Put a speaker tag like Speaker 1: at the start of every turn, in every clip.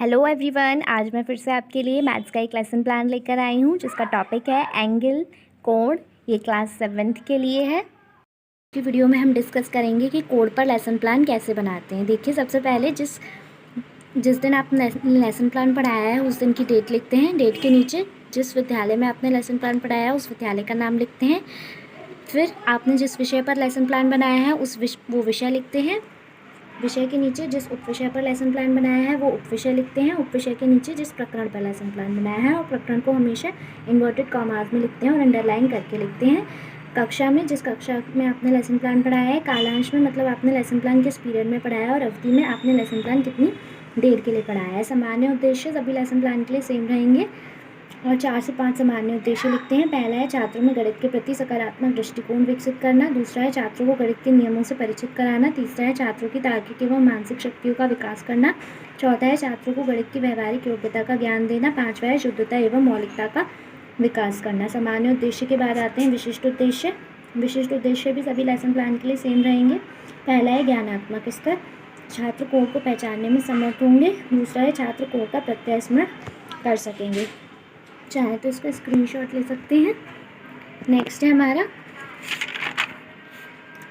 Speaker 1: Hello everyone, आज मैं फिर से आपके लिए मैथ्स का एक लेसन प्लान लेकर आई हूँ जिसका टॉपिक है एंगल कोण। ये क्लास 7th के लिए है। की वीडियो में हम डिस्कस करेंगे कि कोण पर लेसन प्लान कैसे बनाते हैं। देखिए, सबसे पहले जिस दिन आपने लेसन प्लान पढ़ाया है उस दिन की डेट लिखते हैं। डेट के नीचे जिस विद्यालय में आपने लेसन प्लान पढ़ाया है उस विद्यालय का नाम लिखते हैं। फिर आपने जिस विषय पर लेसन प्लान बनाया है वो विषय लिखते हैं। विषय के नीचे जिस उपविषय पर लेसन प्लान बनाया है वो उपविषय लिखते हैं। उपविषय के नीचे जिस प्रकरण पर लेसन प्लान बनाया है और प्रकरण को हमेशा इन्वर्टेड कॉमास में लिखते हैं और अंडरलाइन करके लिखते हैं। कक्षा में जिस कक्षा में आपने लेसन प्लान पढ़ाया है, कालांश में मतलब आपने लेसन प्लान किस पीरियड में पढ़ाया है और अवधि में आपने लेसन प्लान कितनी देर के लिए पढ़ाया है। सामान्य उद्देश्य सभी लेसन प्लान के लिए सेम रहेंगे और 4 से 5 सामान्य उद्देश्य लिखते हैं। पहला है छात्रों में गणित के प्रति सकारात्मक दृष्टिकोण विकसित करना। दूसरा है छात्रों को गणित के नियमों से परिचित कराना। तीसरा है छात्रों की तार्किक एवं मानसिक शक्तियों का विकास करना। चौथा है छात्रों को गणित की व्यवहारिक योग्यता का ज्ञान देना। पाँचवा है शुद्धता एवं मौलिकता का विकास करना। सामान्य उद्देश्य के बाद आते हैं विशिष्ट उद्देश्य। विशिष्ट उद्देश्य भी सभी लेसन प्लान के लिए सेम रहेंगे। पहला है ज्ञानात्मक स्तर, छात्र कोण को पहचानने में समर्थ होंगे। दूसरा है छात्र कोण का प्रत्यय स्मरण कर सकेंगे। चाहे तो इसका स्क्रीनशॉट ले सकते हैं। नेक्स्ट है हमारा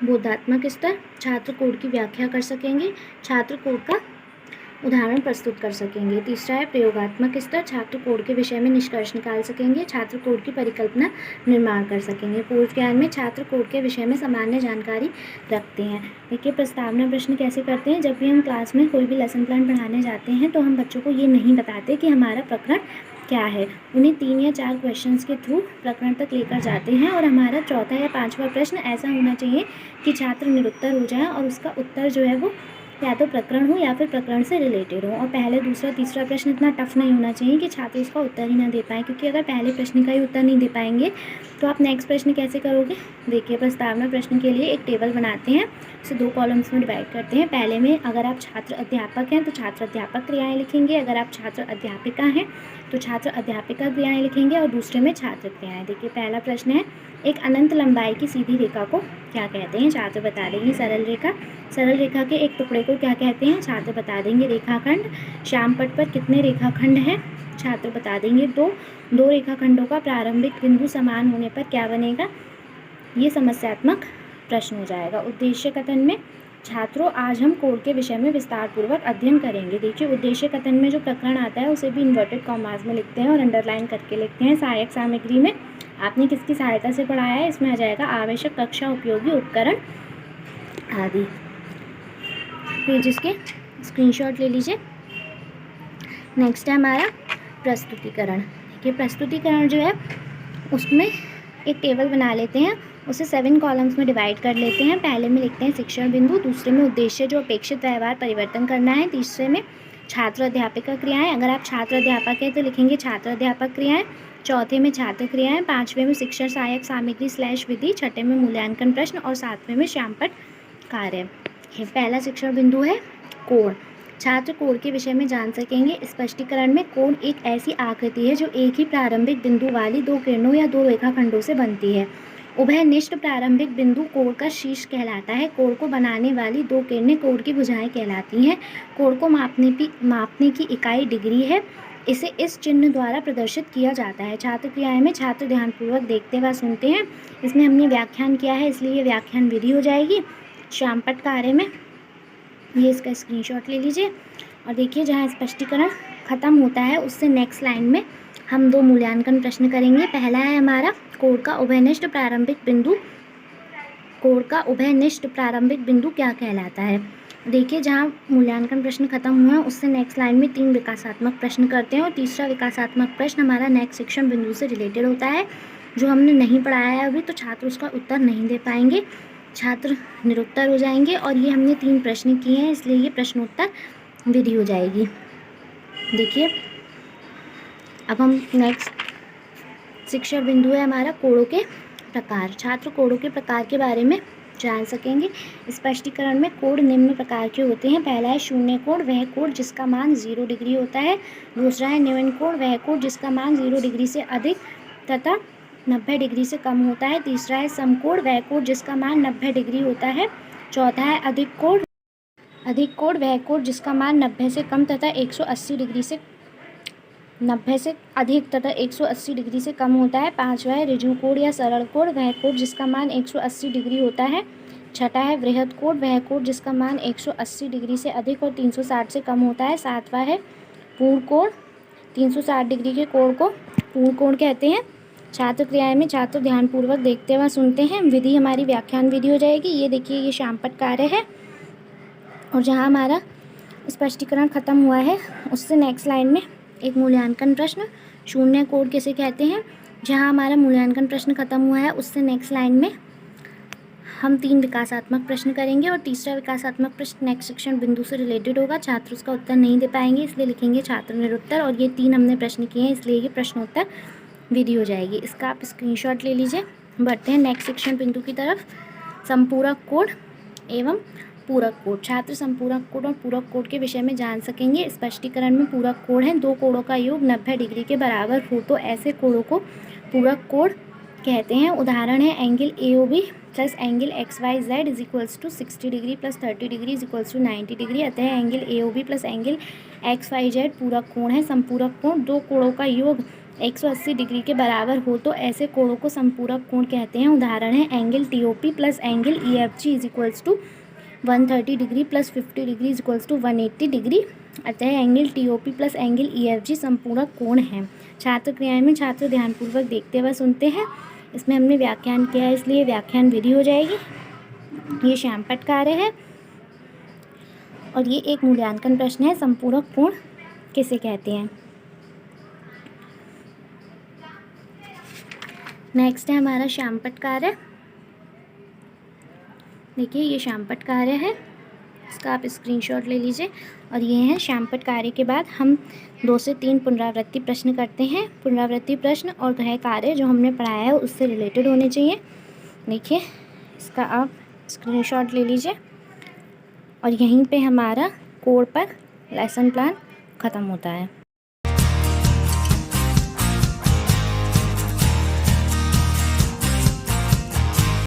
Speaker 1: बोधात्मक स्तर, छात्र कोड की व्याख्या कर सकेंगे, छात्र कोड का उदाहरण प्रस्तुत कर सकेंगे। तीसरा है प्रयोगात्मक स्तर, छात्र कोड के विषय में निष्कर्ष निकाल सकेंगे, छात्र कोड की परिकल्पना निर्माण कर सकेंगे। पूर्व ज्ञान में छात्र कोड के विषय में सामान्य जानकारी रखते हैं। देखिए, प्रस्तावना प्रश्न कैसे करते हैं। जब भी हम क्लास में कोई भी लेसन प्लान पढ़ाने जाते हैं तो हम बच्चों को ये नहीं बताते कि हमारा प्रकरण क्या है। उन्हें 3 या 4 क्वेश्चंस के थ्रू प्रकरण तक लेकर जाते हैं और हमारा चौथा या 5वां प्रश्न ऐसा होना चाहिए कि छात्र निरुत्तर हो जाए और उसका उत्तर जो है वो या तो प्रकरण हो या फिर प्रकरण से रिलेटेड हो। और पहले, दूसरा, तीसरा प्रश्न इतना टफ नहीं होना चाहिए कि छात्र उसका उत्तर ही ना दे पाए, क्योंकि अगर पहले प्रश्न का ही उत्तर नहीं दे पाएंगे तो आप नेक्स्ट प्रश्न कैसे करोगे। देखिए, प्रस्तावना प्रश्न के लिए एक टेबल बनाते हैं, उसे 2 कॉलम्स में डिवाइड करते हैं। पहले में अगर आप छात्र अध्यापक हैं तो छात्र अध्यापक क्रियाएँ लिखेंगे, अगर आप छात्र अध्यापिका हैं तो छात्र अध्यापिका क्रियाएँ लिखेंगे और दूसरे में छात्र क्रियाएँ। देखिए, पहला प्रश्न है एक अनंत लंबाई की सीधी रेखा को क्या कहते हैं। छात्र बता देंगे सरल रेखा। सरल रेखा के एक टुकड़े को क्या कहते हैं। छात्र बता देंगे रेखाखंड। श्यामपट्ट पर कितने रेखाखंड हैं। छात्र बता देंगे 2। 2 रेखाखंडों का प्रारंभिक बिंदु समान होने पर क्या बनेगा। ये समस्यात्मक प्रश्न हो जाएगा। उद्देश्य कथन में छात्रों, आज हम कोड के विषय में विस्तार पूर्वक अध्ययन करेंगे। देखिए, उद्देश्य कथन में जो प्रकरण आता है उसे भी इन्वर्टेड कॉमास में लिखते हैं और अंडरलाइन करके लिखते हैं। सहायक सामग्री में आपने किसकी सहायता से पढ़ाया है, इसमें आ जाएगा आवश्यक कक्षा उपयोगी उपकरण आदि। फिर जिसके स्क्रीनशॉट ले लीजिए। नेक्स्ट है हमारा प्रस्तुतिकरण। देखिए, प्रस्तुतिकरण जो है उसमें एक टेबल बना लेते हैं, उसे 7 कॉलम्स में डिवाइड कर लेते हैं। पहले में लिखते हैं शिक्षण बिंदु, दूसरे में उद्देश्य जो अपेक्षित व्यवहार परिवर्तन करना है, तीसरे में छात्र अध्यापिका क्रियाएं, अगर आप छात्र अध्यापक हैं तो लिखेंगे छात्र अध्यापक क्रियाएं, चौथे में छात्र क्रियाएं, 5वें में शिक्षण सहायक सामग्री / विधि, 6ठे में मूल्यांकन प्रश्न और 7वें में श्यामपट्ट कार्य। पहला शिक्षण बिंदु है कोण। छात्र कोण के विषय में जान सकेंगे। स्पष्टीकरण में कोण एक ऐसी आकृति है जो एक ही प्रारंभिक बिंदु वाली 2 किरणों या 2 रेखाखंडों से बनती है। उभयनिष्ठ प्रारंभिक बिंदु कोण का शीर्ष कहलाता है। कोण को बनाने वाली 2 किरणें कोण की भुजाएं कहलाती हैं। कोण को मापने की इकाई डिग्री है। इसे इस चिन्ह द्वारा प्रदर्शित किया जाता है। छात्र क्रियाएं में छात्र ध्यानपूर्वक देखते व सुनते हैं। इसमें हमने व्याख्यान किया है इसलिए ये व्याख्यान विधि हो जाएगी। श्यामपट्ट कार्य में ये इसका स्क्रीनशॉट ले लीजिए और देखिए, जहाँ स्पष्टीकरण ख़त्म होता है उससे नेक्स्ट लाइन में हम 2 मूल्यांकन प्रश्न करेंगे। पहला है हमारा कोण का उभयनिष्ठ प्रारंभिक बिंदु। कोण का उभयनिष्ठ प्रारंभिक बिंदु क्या कहलाता है। देखिए, जहाँ मूल्यांकन प्रश्न खत्म हुआ है उससे नेक्स्ट लाइन में 3 विकासात्मक प्रश्न करते हैं और तीसरा विकासात्मक प्रश्न हमारा नेक्स्ट शिक्षण बिंदु से रिलेटेड होता है। जो हमने नहीं पढ़ाया है अभी तो छात्र उसका उत्तर नहीं दे पाएंगे, छात्र निरुत्तर हो जाएंगे और ये हमने 3 प्रश्न किए हैं इसलिए ये प्रश्नोत्तर विधि हो जाएगी। देखिए, अब हम नेक्स्ट शिक्षण बिंदु है हमारा कोणों के प्रकार। छात्र कोणों के प्रकार के बारे में जान सकेंगे। स्पष्टीकरण में कोण निम्न प्रकार के होते हैं। पहला है शून्य कोण, वह कोण जिसका मान 0 डिग्री होता है। दूसरा है न्यून कोण, वह कोण जिसका मान 0 डिग्री से अधिक तथा 90 डिग्री से कम होता है। तीसरा है समकोण, वह कोण जिसका मान 90 डिग्री होता है। चौथा है अधिक कोण। अधिक कोण वह कोण जिसका मान 90 से कम तथा 180 डिग्री से 90 से अधिक तथा 180 डिग्री से कम होता है। 5वां है ऋजु कोण या सरल कोण वह कोण जिसका मान 180 डिग्री होता है। 6वां है वृहद कोण वह कोण जिसका मान 180 डिग्री से अधिक और 360 से कम होता है। 7वां है पूर्ण कोण, 360 डिग्री के कोण को पूर्ण कोण कहते हैं। छात्र क्रियाएं में छात्र ध्यानपूर्वक देखते व सुनते हैं। विधि हमारी व्याख्यान विधि हो जाएगी। ये देखिए ये शामपट कार्य है और जहाँ हमारा स्पष्टीकरण खत्म हुआ है उससे नेक्स्ट लाइन में एक मूल्यांकन प्रश्न। शून्य कोण किसे कहते हैं? जहाँ हमारा मूल्यांकन प्रश्न खत्म हुआ है उससे नेक्स्ट लाइन में हम 3 विकासात्मक प्रश्न करेंगे और तीसरा विकासात्मक प्रश्न नेक्स्ट शिक्षण बिंदु से रिलेटेड होगा। छात्र उसका उत्तर नहीं दे पाएंगे इसलिए लिखेंगे छात्र निरुत्तर, और ये 3 हमने प्रश्न किए हैं इसलिए ये प्रश्नोत्तर विधि हो जाएगी। इसका आप स्क्रीनशॉट ले लीजिए। बढ़ते हैं नेक्स्ट शिक्षण बिंदु की तरफ। संपूरक कोण एवं पूरक कोण। छात्र संपूरक कोण और पूरक कोण के विषय में जान सकेंगे। स्पष्टीकरण में पूरक कोण है 2 कोणों का योग 90 डिग्री के बराबर हो तो ऐसे कोणों को पूरक कोण कहते हैं। उदाहरण है angle AOB plus angle XYZ is equals to 60 degree plus 30 degree is equals to 90 degree. अतः angle AOB plus angle XYZ पूरक कोण है। संपूरक कोण 2 कोणों का योग 180 डिग्री के बराबर हो तो ऐसे कोणों को संपूरक कोण कहते हैं। उदाहरण है angle TOP plus angle EFG is equals to 130 degree plus 50 degree is equals to 180 degree. अतः angle TOP plus angle EFG संपूरक कोण है। छात्र क्रियाएं में छात्र ध्यानपूर्वक देखते व सुनते हैं। इसमें हमने व्याख्यान किया है इसलिए व्याख्यान विधि हो जाएगी। ये शामपट कार्य है और ये एक मूल्यांकन प्रश्न है। संपूरक कोण किसे कहते हैं? नेक्स्ट है हमारा शामपट कार्य। देखिए ये शामपट कार्य है, इसका आप स्क्रीनशॉट ले लीजिए। और ये है शामपट कार्य के बाद हम 2 से 3 पुनरावृत्ति प्रश्न करते हैं। पुनरावृत्ति प्रश्न और गृह कार्य जो हमने पढ़ाया है उससे रिलेटेड होने चाहिए। देखिए इसका आप स्क्रीनशॉट ले लीजिए और यहीं पे हमारा कोड पर लेसन प्लान ख़त्म होता है।